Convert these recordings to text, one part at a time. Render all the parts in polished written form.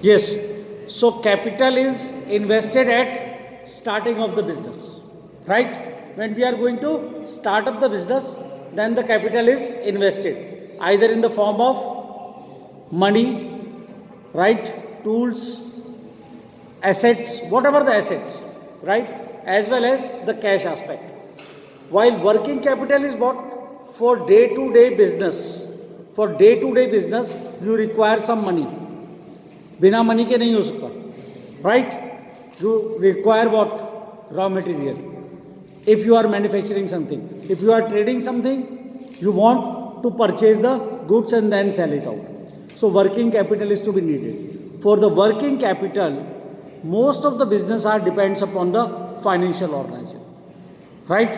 Yes. So capital is invested at starting of the business, right? When we are going to start up the business, then the capital is invested either in the form of money, right? Tools, assets, whatever the assets, right? As well as the cash aspect. While working capital is what? For day to day business. For day to day business, you require some money. बिना money के नहीं हो सकता, right? You require what? Raw material. If you are manufacturing something, if you are trading something, you want to purchase the goods and then sell it out. So working capital is to be needed. For the working capital, most of the business are depends upon the financial organization, right?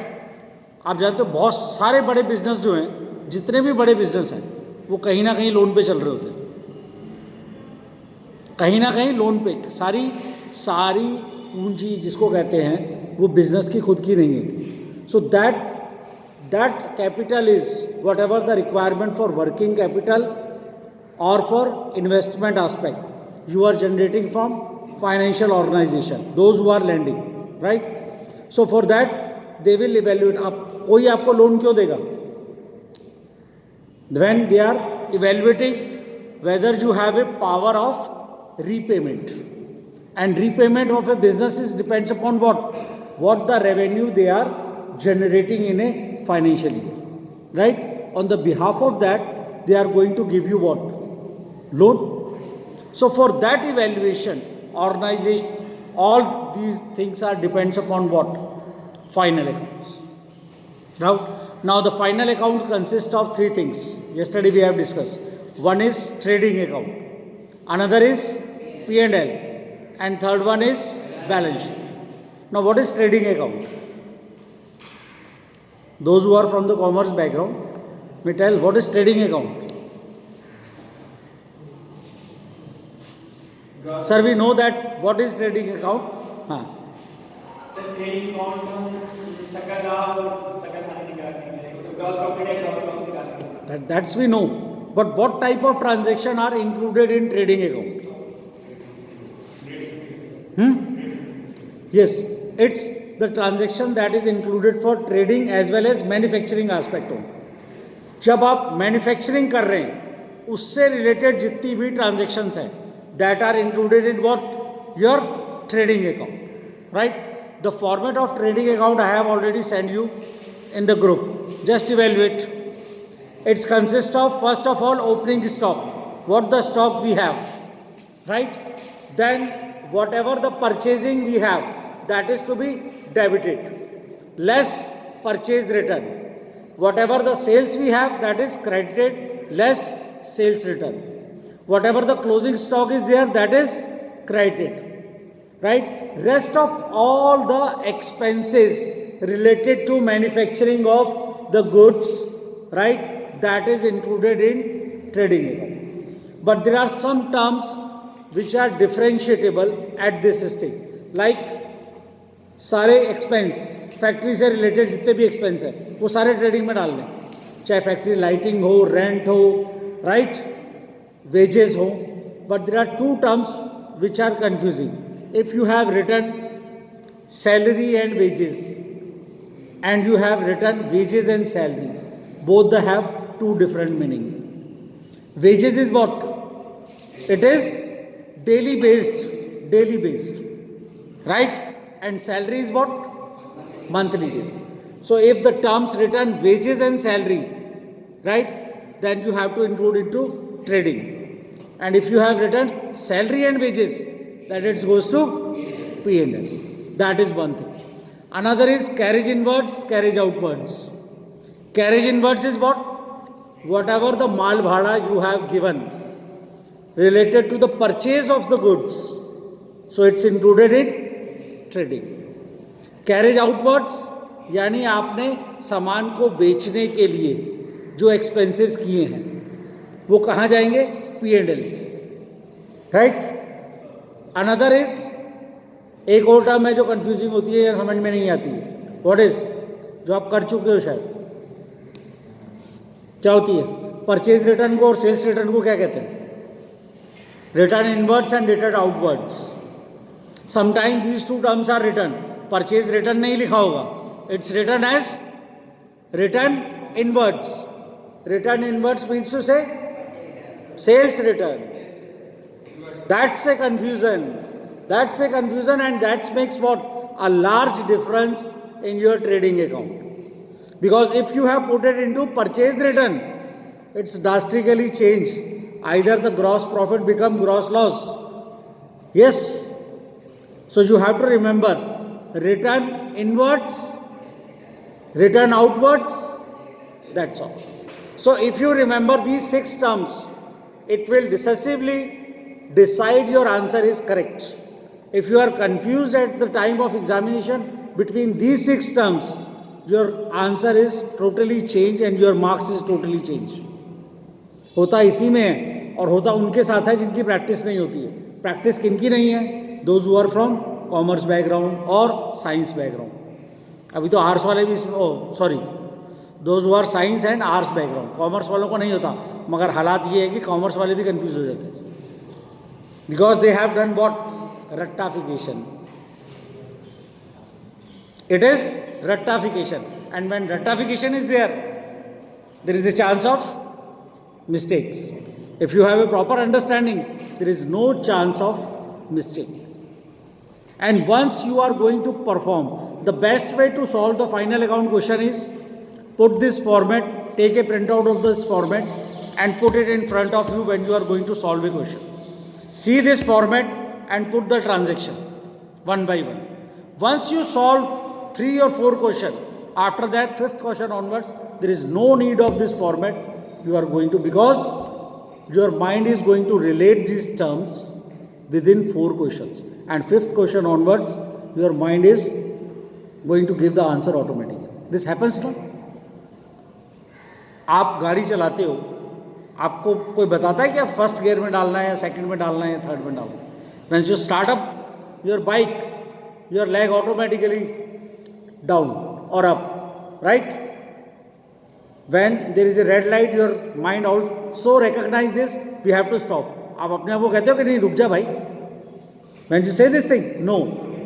आप जानते हो बहुत सारे बड़े business जो हैं, जितने भी बड़े बिजनेस हैं, वो कहीं ना कहीं लोन पे चल रहे होते हैं, कहीं ना कहीं लोन पे. सारी पूंजी जिसको कहते हैं वो बिजनेस की खुद की नहीं होती. सो that capital is whatever the requirement for working capital or for investment aspect you are generating from financial organization, those who are lending, right? So for that they will evaluate. आप कोई आपको loan क्यों देगा? When they are evaluating whether you have a power of repayment, and repayment of a business is depends upon what the revenue they are generating in a financial year, right? On the behalf of that they are going to give you what? Loan. So for that evaluation, organization, all these things are depends upon what? Final accounts. Now the final account consists of three things. Yesterday we have discussed. One is trading account, another is P&L, and third one is balance sheet. Now what is trading account? Those who are from the commerce background may tell what is trading account. Sir, we know that what is trading account. Sir, trading account सकल लाभ और सकल हानि निकालने के लिए, gross profit है, gross loss निकालने के लिए. That's we know. But what type of transaction are included in trading account? Yes, it's the transaction that is included for trading as well as manufacturing aspect हो. जब आप manufacturing कर रहे हैं उससे रिलेटेड जितनी भी ट्रांजेक्शन्स हैं that are included in what? Your trading account, right? The format of trading account I have already send you in the group. Just evaluate. It's consist of first of all opening stock, what the stock we have, right? Then whatever the purchasing we have, that is to be debited, less purchase return. Whatever the sales we have, that is credited, less sales return. Whatever the closing stock is there, that is credited, right? Rest of all the expenses related to manufacturing of the goods, right? That is included in trading account. But there are some terms which are differentiable at this stage. Like सारे expense, factory से related जितने भी expense है वो सारे trading में डाल लें, चाहे फैक्ट्री लाइटिंग हो, रेंट हो, राइट, वेजेस हो. But there are two terms which are confusing. If you have written salary and wages and you have written wages and salary, both they have two different meaning. Wages is what? It is daily based, right? And salary is what? Monthly based. So if the terms written wages and salary, right, then you have to include into trading. And if you have written salary and wages, then it goes to P&L. That is one thing. Another is carriage inwards, carriage outwards. Carriage inwards is what? Whatever the mal bhada you have given related to the purchase of the goods, so it's included in trading. Carriage outwards यानी आपने सामान को बेचने के लिए जो expenses किए हैं वो कहाँ जाएंगे? P&L, right? अनदर इज, एक और टर्म है जो कंफ्यूजिंग होती है या समझ में नहीं आती है. What is? जो आप कर चुके हो शायद, क्या होती है? परचेज रिटर्न को और सेल्स रिटर्न को क्या कहते हैं? Return inwards and return outwards. Sometimes these two terms are written. Purchase return नहीं लिखा होगा. It's written as return inwards. Return inwards means to say sales return. That's a confusion. That's a confusion, and that makes what? A large difference in your trading account. Because if you have put it into purchase return, it's drastically changed. Either the gross profit become gross loss. Yes. So you have to remember, return inwards, return outwards, that's all. So if you remember these 6 terms, it will decisively decide your answer is correct. If you are confused at the time of examination between these 6 terms, your answer is totally changed and your marks is totally changed. होता इसी में है और होता उनके साथ है जिनकी प्रैक्टिस नहीं होती है. प्रैक्टिस किनकी नहीं है? Those who are from commerce background और साइंस बैकग्राउंड. अभी तो आर्ट्स वाले भी sorry those who are science and arts background. Commerce वालों को नहीं होता, मगर हालात ये है कि कॉमर्स वाले भी कंफ्यूज हो जाते हैं because they have done what? रट्टाफिकेशन. It is rectification, and when rectification is there, there is a chance of mistakes. If you have a proper understanding, there is no chance of mistake. And once you are going to perform, the best way to solve the final account question is put this format, take a printout of this format and put it in front of you when you are going to solve a question. See this format and put the transaction one by one. Once you solve 3 or 4 questions, after that 5th question onwards, there is no need of this format. You are going to, because your mind is going to relate these terms within 4 questions, and 5th question onwards, your mind is going to give the answer automatically. This happens not? आप गाड़ी चलाते हो, आपको कोई बताता है कि आप फर्स्ट गियर में डालना है या सेकंड में डालना है या थर्ड में डालना है? When you start up your bike, your leg automatically down or up, right? When there is a red light, your mind also recognize this, we have to stop. आप अपने आप को कहते हो कि नहीं रुक जा भाई? When you say this thing, no,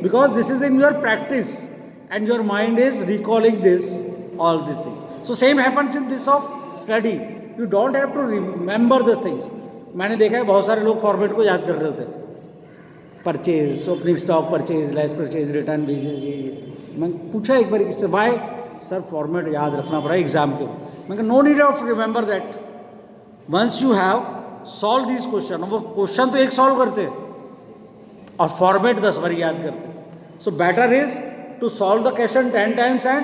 because this is in your practice and your mind is recalling this, all these things. So same happens in this of study. You don't have to remember these things. मैंने देखा है बहुत सारे लोग format को याद कर रहे होते हैं. Purchase, opening stock purchase, less purchase, return wages, ये मैं पूछा एक बार किससे, वाई सर फॉर्मेट याद रखना पड़ा एग्जाम के. मैं कहा no need of remember that. Once you have solve this question, वो क्वेश्चन तो एक सॉल्व करते हैं और फॉर्मेट 10 बार याद करते हैं. So better is to solve the question 10 times and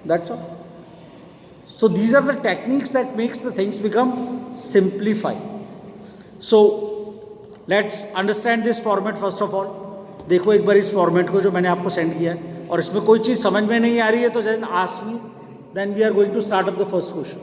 that's all. So these are the techniques that makes the things become simplified. So let's understand this format first of all. देखो एक बार इस format को जो मैंने आपको send किया है, और इसमें कोई चीज़ समझ में नहीं आ रही है तो then ask me, then we are going to start up the first question.